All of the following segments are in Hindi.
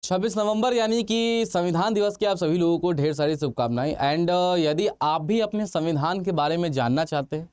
26 नवंबर यानी कि संविधान दिवस की आप सभी लोगों को ढेर सारी शुभकामनाएं। एंड यदि आप भी अपने संविधान के बारे में जानना चाहते हैं,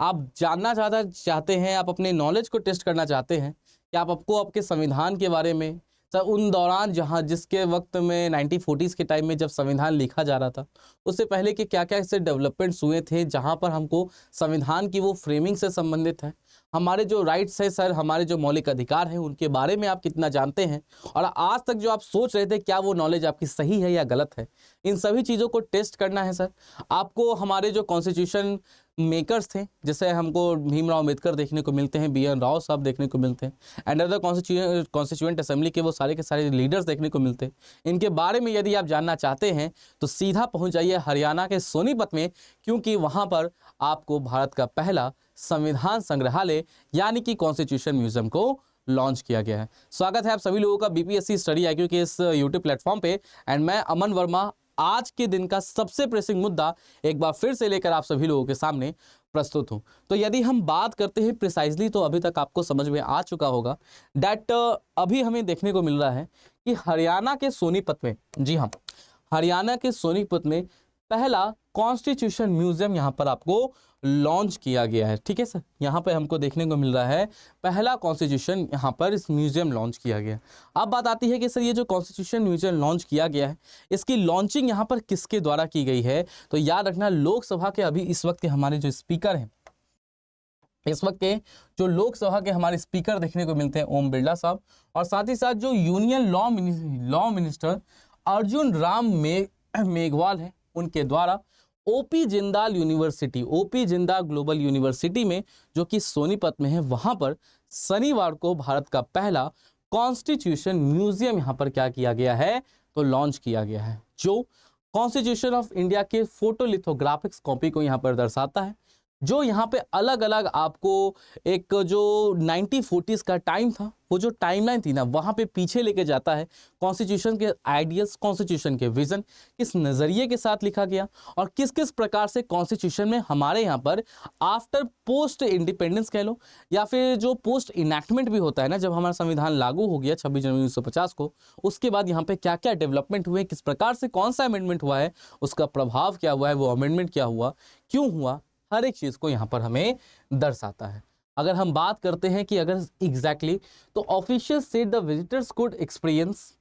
आप जानना चाहते हैं, आप अपने नॉलेज को टेस्ट करना चाहते हैं कि आपको आपके संविधान के बारे में सर उन दौरान जहाँ जिसके वक्त में 1940s के टाइम में जब संविधान लिखा जा रहा था उससे पहले के क्या क्या इससे डेवलपमेंट्स हुए थे, जहाँ पर हमको संविधान की वो फ्रेमिंग से संबंधित है, हमारे जो राइट्स है सर, हमारे जो मौलिक अधिकार हैं उनके बारे में आप कितना जानते हैं, और आज तक जो आप सोच रहे थे क्या वो नॉलेज आपकी सही है या गलत है, इन सभी चीज़ों को टेस्ट करना है सर। आपको हमारे जो कॉन्स्टिट्यूशन मेकर्स थे, जैसे हमको भीमराव अम्बेडकर देखने को मिलते हैं, BN राव साहब देखने को मिलते हैं, एंड अदर कॉन्स्टिट्यूएंट असेंबली के वो सारे के सारे लीडर्स देखने को मिलते हैं। इनके बारे में यदि आप जानना चाहते हैं तो सीधा पहुंच जाइए हरियाणा के सोनीपत में, क्योंकि वहां पर आपको भारत का पहला संविधान संग्रहालय यानी कि कॉन्स्टिट्यूशन म्यूजियम को लॉन्च किया गया है। स्वागत है आप सभी लोगों का BPSC स्टडी IQ के इस यूट्यूब प्लेटफॉर्म पे, एंड मैं अमन वर्मा आज के दिन का सबसे प्रेसिंग मुद्दा एक बार फिर से लेकर आप सभी लोगों के सामने प्रस्तुत हूं। तो यदि हम बात करते हैं प्रिसाइजली, तो अभी तक आपको समझ में आ चुका होगा दैट अभी हमें देखने को मिल रहा है कि हरियाणा के सोनीपत में, जी हाँ, हरियाणा के सोनीपत में पहला कॉन्स्टिट्यूशन म्यूजियम यहाँ पर आपको लॉन्च किया गया है। ठीक है सर, यहाँ पे हमको देखने को मिल रहा है पहला कॉन्स्टिट्यूशन यहाँ पर इस म्यूजियम लॉन्च किया गया। अब बात आती है कि सर ये जो कॉन्स्टिट्यूशन म्यूजियम लॉन्च किया गया है, इसकी लॉन्चिंग यहाँ पर किसके द्वारा की गई है? तो याद रखना, लोकसभा के अभी इस वक्त के हमारे जो स्पीकर हैं, इस वक्त के जो लोकसभा के हमारे स्पीकर देखने को मिलते हैं ओम बिरला साहब, और साथ ही साथ जो union law minister Arjun Ram Meghwal है, उनके द्वारा OP Jindal university, OP Jindal global university में जो कि सोनीपत में है, वहां पर शनिवार को भारत का पहला कॉन्स्टिट्यूशन म्यूजियम यहां पर क्या किया गया है? तो लॉन्च किया गया है, जो कॉन्स्टिट्यूशन ऑफ इंडिया के फोटोलिथोग्राफिक्स कॉपी को यहां पर दर्शाता है, जो यहाँ पे अलग अलग आपको एक जो 1940s का टाइम था, वो जो टाइमलाइन थी ना, वहाँ पे पीछे लेके जाता है। कॉन्स्टिट्यूशन के आइडियल्स, कॉन्स्टिट्यूशन के विजन किस नज़रिए के साथ लिखा गया, और किस किस प्रकार से कॉन्स्टिट्यूशन में हमारे यहाँ पर आफ्टर पोस्ट इंडिपेंडेंस कह लो, या फिर जो पोस्ट इनैक्टमेंट भी होता है ना, जब हमारा संविधान लागू हो गया 26 जनवरी 1950 को, उसके बाद यहाँ पे क्या क्या डेवलपमेंट हुए, किस प्रकार से कौन सा अमेंडमेंट हुआ है, उसका प्रभाव क्या हुआ है, वो अमेंडमेंट क्या हुआ, क्यों हुआ, हर एक चीज को यहाँ पर हमें दर्शाता है। अगर हम बात करते हैं कि अगर एग्जैक्टली तो official said the visitors could experience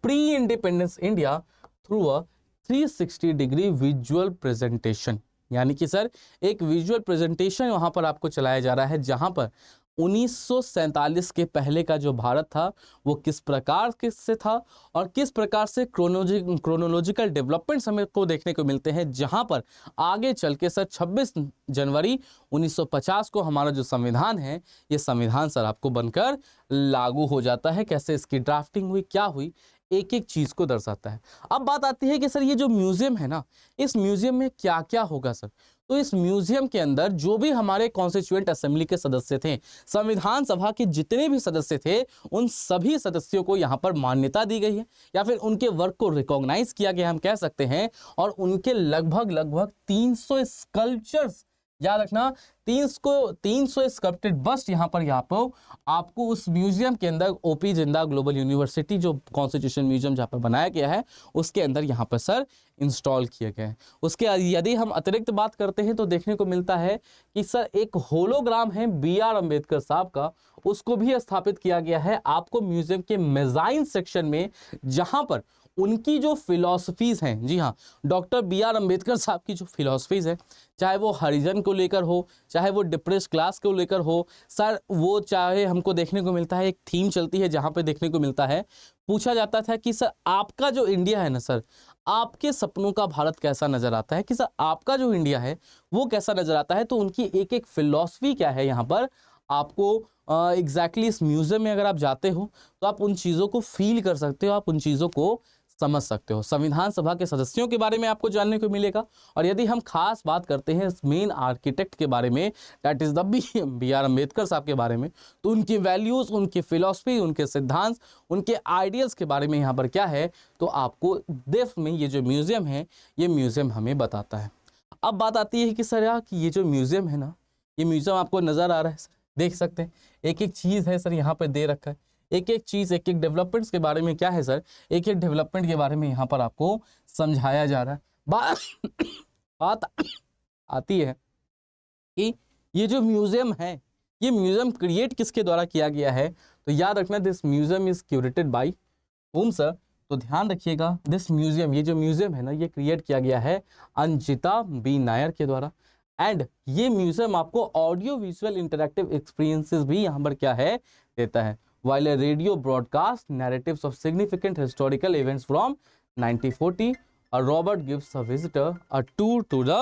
pre independence India through a 360 degree visual presentation, यानी कि सर एक विजुअल प्रेजेंटेशन वहां पर आपको चलाया जा रहा है, जहां पर 1947 के पहले का जो भारत था वो किस प्रकार से था, और किस प्रकार से क्रोनोलॉजिकल डेवलपमेंट्स हमें को देखने को मिलते हैं, जहां पर आगे चल के सर 26 जनवरी 1950 को हमारा जो संविधान है, ये संविधान सर आपको बनकर लागू हो जाता है। कैसे इसकी ड्राफ्टिंग हुई, क्या हुई, एक एक चीज को दर्शाता है। अब बात आती है कि सर ये जो म्यूजियम है ना, इस म्यूजियम में क्या क्या होगा सर? तो इस म्यूजियम के अंदर जो भी हमारे कॉन्स्टिट्यूएंट असेंबली के सदस्य थे, संविधान सभा के जितने भी सदस्य थे, उन सभी सदस्यों को यहाँ पर मान्यता दी गई है, या फिर उनके वर्क को रिकॉग्नाइज किया गया हम कह सकते हैं, और उनके लगभग 300 स्कल्पचर्स, याद रखना 300 स्कल्प्टेड बस्ट यहाँ पर आपको उस म्यूजियम के अंदर OP जिंदाल ग्लोबल यूनिवर्सिटी जो कॉन्स्टिट्यूशन म्यूजियम जहाँ पर बनाया गया है, उसके अंदर यहाँ पर सर इंस्टॉल किए गए हैं। उसके यदि हम अतिरिक्त बात करते हैं तो देखने को मिलता है कि सर एक होलोग्राम है BR अम्बेडकर साहब का, उसको भी स्थापित किया गया है आपको म्यूजियम के मेजाइन सेक्शन में, जहां पर उनकी जो फिलॉसफीज हैं, जी हाँ, डॉक्टर BR अम्बेडकर साहब की जो फिलॉसफीज है, चाहे वो हरिजन को लेकर हो, चाहे वो डिप्रेस क्लास को लेकर हो सर, वो चाहे हमको देखने को मिलता है एक थीम चलती है जहाँ पे देखने को मिलता है, पूछा जाता था कि सर आपका जो इंडिया है ना सर, आपके सपनों का भारत कैसा नजर आता है, कि सर आपका जो इंडिया है वो कैसा नजर आता है। तो उनकी एक एक फिलॉसफी क्या है यहाँ पर आपको एग्जैक्टली इस म्यूजियम में अगर आप जाते हो तो आप उन चीज़ों को फील कर सकते हो, आप उन चीज़ों को समझ सकते हो। संविधान सभा के सदस्यों के बारे में आपको जानने को मिलेगा, और यदि हम खास बात करते हैं मेन आर्किटेक्ट के बारे में, that is the BR Ambedkar साहब के बारे में, तो उनकी वैल्यूज, उनकी फिलॉसफी, उनके सिद्धांत, उनके आइडियल्स के बारे में यहाँ पर क्या है, तो आपको डेप्थ में ये जो म्यूजियम है, ये म्यूजियम हमें बताता है। अब बात आती है कि सर यार कि ये जो म्यूजियम है ना, ये म्यूजियम आपको नजर आ रहा है सर, देख सकते हैं एक एक चीज है सर यहाँ पर दे रखा है, एक एक चीज, एक एक डेवलपमेंट्स के बारे में क्या है सर, एक एक डेवलपमेंट के बारे में यहाँ पर आपको समझाया जा रहा है। बात आती है कि ये जो म्यूजियम है, ये म्यूजियम क्रिएट किसके द्वारा किया गया है, तो याद रखना this museum is curated bye home sir. तो ध्यान रखिएगा दिस म्यूजियम, ये जो म्यूजियम है ना, ये क्रिएट किया गया है अंजिता बी नायर के द्वारा। एंड ये म्यूजियम आपको ऑडियो विजुअल इंटरैक्टिव एक्सपीरियंसेस भी यहाँ पर क्या है देता है, while a radio broadcast narratives of significant historical events from 1940. Robert gives a visitor a tour to the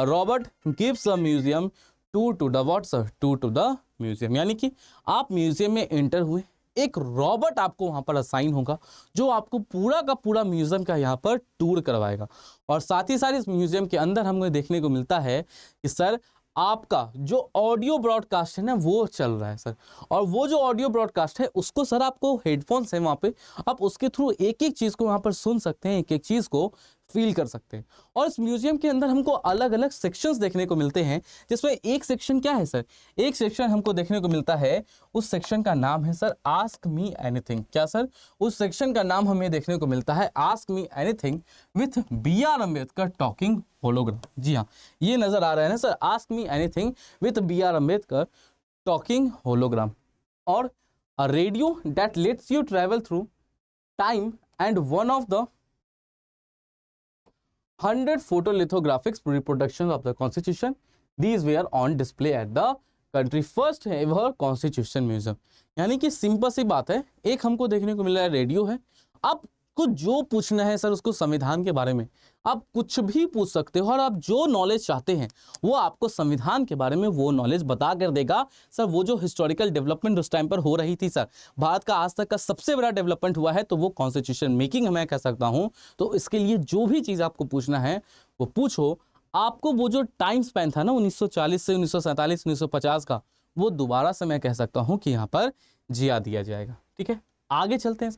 Robert gives a museum tour to the what's a tour to the museum, यानी कि आप म्यूजियम में एंटर हुए, एक रॉबर्ट आपको वहां पर असाइन होगा जो आपको पूरा का पूरा म्यूजियम का यहाँ पर टूर करवाएगा। और साथ ही साथ इस म्यूजियम के अंदर हमें देखने को मिलता है कि सर आपका जो ऑडियो ब्रॉडकास्ट है ना वो चल रहा है सर, और वो जो ऑडियो ब्रॉडकास्ट है उसको सर आपको हेडफोन्स है वहाँ पे, आप उसके थ्रू एक एक चीज़ को वहाँ पर सुन सकते हैं, एक एक चीज़ को फील कर सकते हैं। और इस म्यूजियम के अंदर हमको अलग अलग सेक्शंस देखने को मिलते हैं, जिसमें एक सेक्शन क्या है सर, एक सेक्शन हमको देखने को मिलता है, उस सेक्शन का नाम है सर आस्क मी एनीथिंग। क्या सर, उस सेक्शन का नाम हमें देखने को मिलता है ask me anything with BR Ambedkar talking hologram. जी हाँ, ये नजर आ रहा है ना sir, ask me anything with BR Ambedkar talking hologram. और a radio that lets you travel through time and one of the 100 photolithographic reproductions of the Constitution. These were on display at the country first ever Constitution Museum. यानी कि सिंपल सी बात है, एक हमको देखने को मिल रहा है रेडियो है, आपको जो पूछना है सर उसको संविधान के बारे में आप कुछ भी पूछ सकते हो, और आप जो नॉलेज चाहते हैं वो आपको संविधान के बारे में वो नॉलेज बता कर देगा सर। वो जो हिस्टोरिकल डेवलपमेंट उस टाइम पर हो रही थी सर, भारत का आज तक का सबसे बड़ा डेवलपमेंट हुआ है तो वो कॉन्स्टिट्यूशन मेकिंग मैं कह सकता हूँ। तो इसके लिए जो भी चीज़ आपको पूछना है वो पूछो, आपको वो जो टाइम स्पैन था ना 1940 से 1947 1950 का, वो दोबारा से मैं कह सकता हूँ कि यहाँ पर जिया दिया जाएगा। ठीक है, आगे चलते हैं।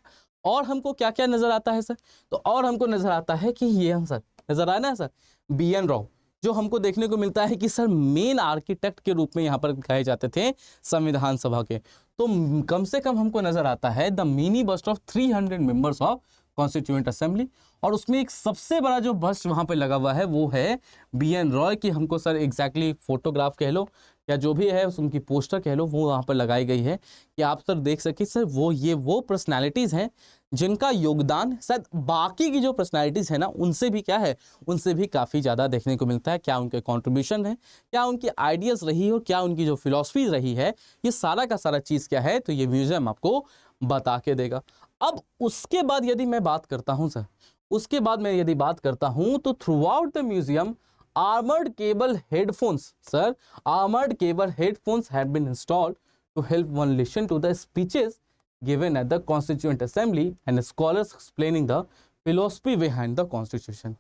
और हमको क्या क्या नजर आता है सर, तो और हमको नजर आता है कि ये हम सर नजर आना है सर BN राव, जो हमको देखने को मिलता है कि सर मेन आर्किटेक्ट के रूप में यहाँ पर कहे जाते थे संविधान सभा के। तो कम से कम हमको नजर आता है the mini bust of 300 members of constituent assembly, और उसमें एक सबसे बड़ा जो बस्ट वहाँ पे लगा हुआ है वो है BN रॉय की, हमको सर एग्जैक्टली फोटोग्राफ कह लो या जो भी है उनकी पोस्टर कह लो, वो वहाँ पर लगाई गई है कि आप सर देख सके सर वो पर्सनैलिटीज़ हैं जिनका योगदान शायद बाकी की जो पर्सनैलिटीज़ है ना उनसे भी क्या है, उनसे भी काफ़ी ज़्यादा देखने को मिलता है। क्या उनके कॉन्ट्रीब्यूशन है, क्या उनकी आइडियाज़ रही है, और क्या उनकी जो फिलॉसफी रही है, ये सारा का सारा चीज़ क्या है, तो ये म्यूजियम आपको बता के देगा। अब उसके बाद यदि मैं बात करता हूँ सर, उसके बाद मैं यदि बात करता हूँ तो through out the museum armored cable headphones, sir, armored cable headphones had been installed to help one listen to the speeches given at the Constituent Assembly and scholars explaining the philosophy behind the Constitution.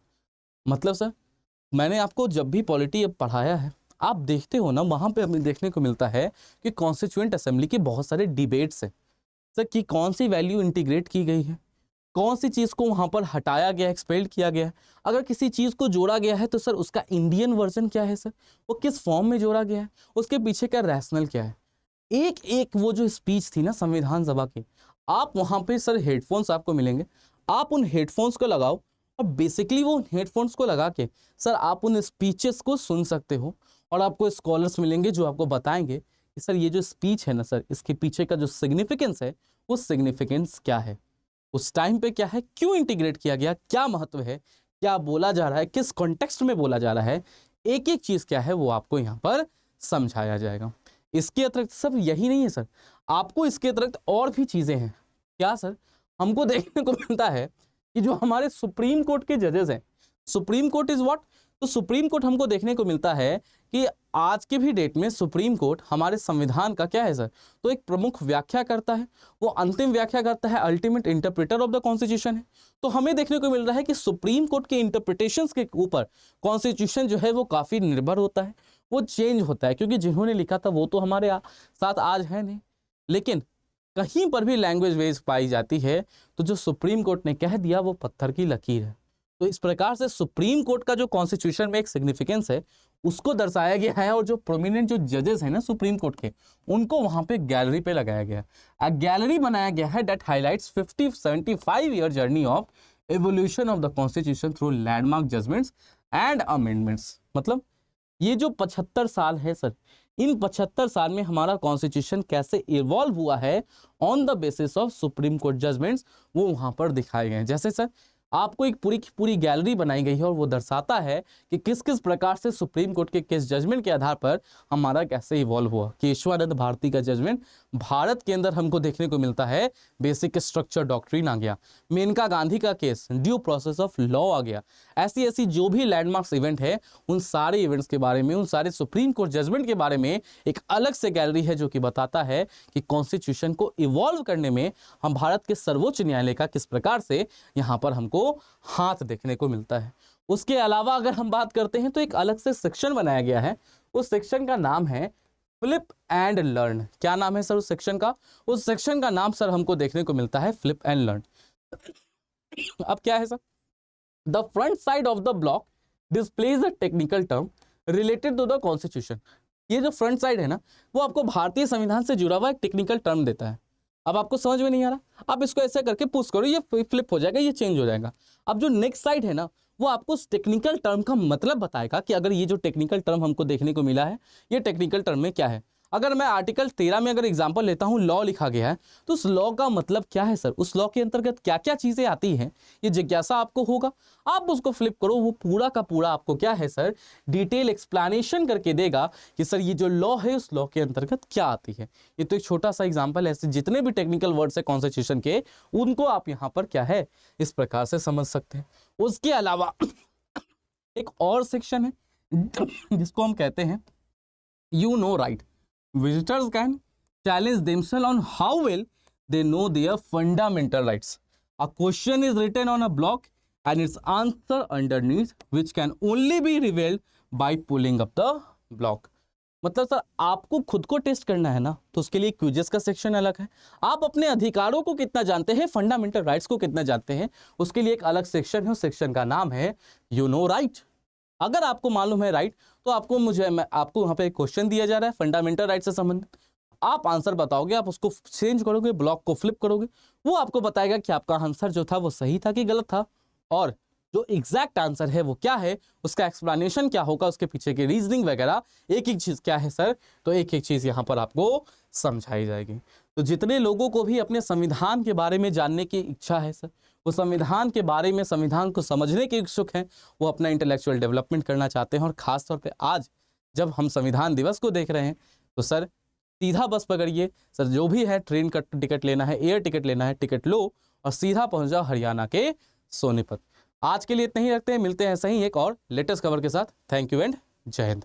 मतलब सर मैंने आपको जब भी पॉलिटी पढ़ाया है, आप देखते हो ना वहाँ पे हमें देखने को मिलता है कि कॉन्स्टिट्यूएंट असेंबली के बहुत सारे डिबेट्स हैं सर कि कौन सी वैल्यू इंटीग्रेट की गई है, कौन सी चीज़ को वहाँ पर हटाया गया, एक्सपेल्ड किया गया है, अगर किसी चीज़ को जोड़ा गया है तो सर उसका इंडियन वर्जन क्या है सर, वो किस फॉर्म में जोड़ा गया है, उसके पीछे का रैशनल क्या है। एक एक वो जो स्पीच थी ना संविधान सभा की, आप वहाँ पे सर हेडफोन्स आपको मिलेंगे, आप उन हेडफोन्स को लगाओ और बेसिकली वो हेडफोन्स को लगा के सर आप उन स्पीचेस को सुन सकते हो, और आपको स्कॉलर्स मिलेंगे जो आपको बताएंगे कि सर ये जो स्पीच है ना सर, इसके पीछे का जो सिग्निफिकेंस है वो सिग्निफिकेंस क्या है, उस टाइम पे क्या है, क्यों इंटीग्रेट किया गया, क्या महत्व है, क्या बोला जा रहा है, किस कॉन्टेक्स्ट में बोला जा रहा है, एक एक चीज़ क्या है वो आपको यहाँ पर समझाया जाएगा। इसके अतिरिक्त सब यही नहीं है सर, आपको इसके अतिरिक्त और भी चीज़ें हैं। क्या सर, हमको देखने को मिलता है कि जो हमारे सुप्रीम कोर्ट के जजेस हैं, सुप्रीम कोर्ट इज़ व्हाट, तो सुप्रीम कोर्ट हमको देखने को मिलता है कि आज के भी डेट में सुप्रीम कोर्ट हमारे संविधान का क्या है सर, तो एक प्रमुख व्याख्या करता है, वो अंतिम व्याख्या करता है, ultimate interpreter of the constitution है। तो हमें देखने को मिल रहा है कि सुप्रीम कोर्ट के इंटरप्रिटेशंस के ऊपर कॉन्स्टिट्यूशन जो है वो काफ़ी निर्भर होता है, वो चेंज होता है, क्योंकि जिन्होंने लिखा था वो तो हमारे साथ आज है नहीं, लेकिन कहीं पर भी लैंग्वेज वेज पाई जाती है तो जो सुप्रीम कोर्ट ने कह दिया वो पत्थर की लकीर है। तो इस प्रकार से सुप्रीम कोर्ट का जो कॉन्स्टिट्यूशन में एक सिग्निफिकेंस है उसको दर्शाया गया है, और जो प्रोमिनेंट जो जजेस हैं ना सुप्रीम कोर्ट के, उनको वहां पे गैलरी पे लगाया गया है। गैलरी बनाया गया है that highlights 75 year journey of evolution of the constitution through landmark judgments and amendments. मतलब ये जो 75 साल है सर, इन 75 साल में हमारा कॉन्स्टिट्यूशन कैसे इवॉल्व हुआ है on the basis of supreme court judgments, वो वहां पर दिखाए गए हैं। जैसे सर आपको एक पूरी की पूरी गैलरी बनाई गई है और वो दर्शाता है कि किस किस प्रकार से सुप्रीम कोर्ट के किस जजमेंट के आधार पर हमारा कैसे इवॉल्व हुआ। केशवानंद भारती का जजमेंट भारत के अंदर हमको देखने को मिलता है, बेसिक स्ट्रक्चर डॉक्ट्रिन आ गया। मेनका गांधी का case, due process of law आ गया। ऐसी ऐसी जो भी लैंडमार्क्स इवेंट है, उन सारे इवेंट्स के बारे में, उन सारे सुप्रीम कोर्ट जजमेंट के बारे में एक अलग से गैलरी है जो कि बताता है कि कॉन्स्टिट्यूशन को इवॉल्व करने में हम भारत के सर्वोच्च न्यायालय का किस प्रकार से यहाँ पर हमको हाथ देखने को मिलता है। उसके अलावा अगर हम बात करते हैं तो एक अलग से सेक्शन बनाया गया है, उस सेक्शन का नाम है फ्लिप एंड लर्न। क्या नाम है सर उस सेक्शन का? उस सेक्शन का नाम सर हमको देखने को मिलता है फ्लिप एंड लर्न। अब क्या है sir? The front side of the block displays the technical term related to the constitution. ये जो फ्रंट साइड है ना, वो आपको भारतीय संविधान से जुड़ा हुआ एक टेक्निकल टर्म देता है। अब आपको समझ में नहीं आ रहा, आप इसको ऐसे करके पुश करो, ये फ्लिप हो जाएगा, ये चेंज हो जाएगा। अब जो नेक्स्ट साइड है ना, वो आपको उस टेक्निकल टर्म का मतलब बताएगा कि अगर ये जो टेक्निकल टर्म हमको देखने को मिला है, ये टेक्निकल टर्म में क्या है। अगर मैं आर्टिकल 13 में अगर एग्जांपल लेता हूँ, लॉ लिखा गया है, तो उस लॉ का मतलब क्या है सर, उस लॉ के अंतर्गत क्या क्या चीजें आती हैं, ये जिज्ञासा आपको होगा। आप उसको फ्लिप करो, वो पूरा का पूरा आपको क्या है सर, डिटेल एक्सप्लेनेशन करके देगा कि सर ये जो लॉ है उस लॉ के अंतर्गत क्या आती है। ये तो एक छोटा सा एग्जाम्पल है, ऐसे जितने भी टेक्निकल वर्ड्स है कॉन्स्टिट्यूशन के, उनको आप यहाँ पर क्या है इस प्रकार से समझ सकते हैं। उसके अलावा एक और सेक्शन है जिसको हम कहते हैं you know right. Visitors can challenge themselves on how well they know their fundamental rights. A question is written on a block and its answer underneath, which can only be revealed by pulling up the block. मतलब सर आपको खुद को टेस्ट करना है ना, तो उसके लिए क्विजेस का सेक्शन अलग है। आप अपने अधिकारों को कितना जानते हैं, फंडामेंटल राइट्स को कितना जानते हैं, उसके लिए एक अलग सेक्शन है। उस सेक्शन का नाम है यू नो राइट। अगर आपको मालूम है राइट, तो आपको आपको वहां पे एक क्वेश्चन दिया जा रहा है फंडामेंटल राइट से संबंधित, आप आंसर बताओगे, आप उसको चेंज करोगे, ब्लॉक को फ्लिप करोगे, वो आपको बताएगा कि आपका आंसर जो था वो सही था कि गलत था, और जो एग्जैक्ट आंसर है वो क्या है, उसका एक्सप्लेनेशन क्या होगा, उसके पीछे की रीजनिंग वगैरह एक एक चीज क्या है सर, तो एक एक चीज यहाँ पर आपको समझाई जाएगी। तो जितने लोगों को भी अपने संविधान के बारे में जानने की इच्छा है सर, वो संविधान के बारे में, संविधान को समझने के इच्छुक हैं, वो अपना इंटेलेक्चुअल डेवलपमेंट करना चाहते हैं, और खास तौर पे आज जब हम संविधान दिवस को देख रहे हैं, तो सर सीधा बस पकड़िए सर, जो भी है ट्रेन का टिकट लेना है, एयर टिकट लेना है, टिकट लो और सीधा पहुंच जाओ हरियाणा के सोनीपत। आज के लिए इतना ही रखते हैं, मिलते हैं ऐसा ही एक और लेटेस्ट खबर के साथ। थैंक यू एंड जय हिंद।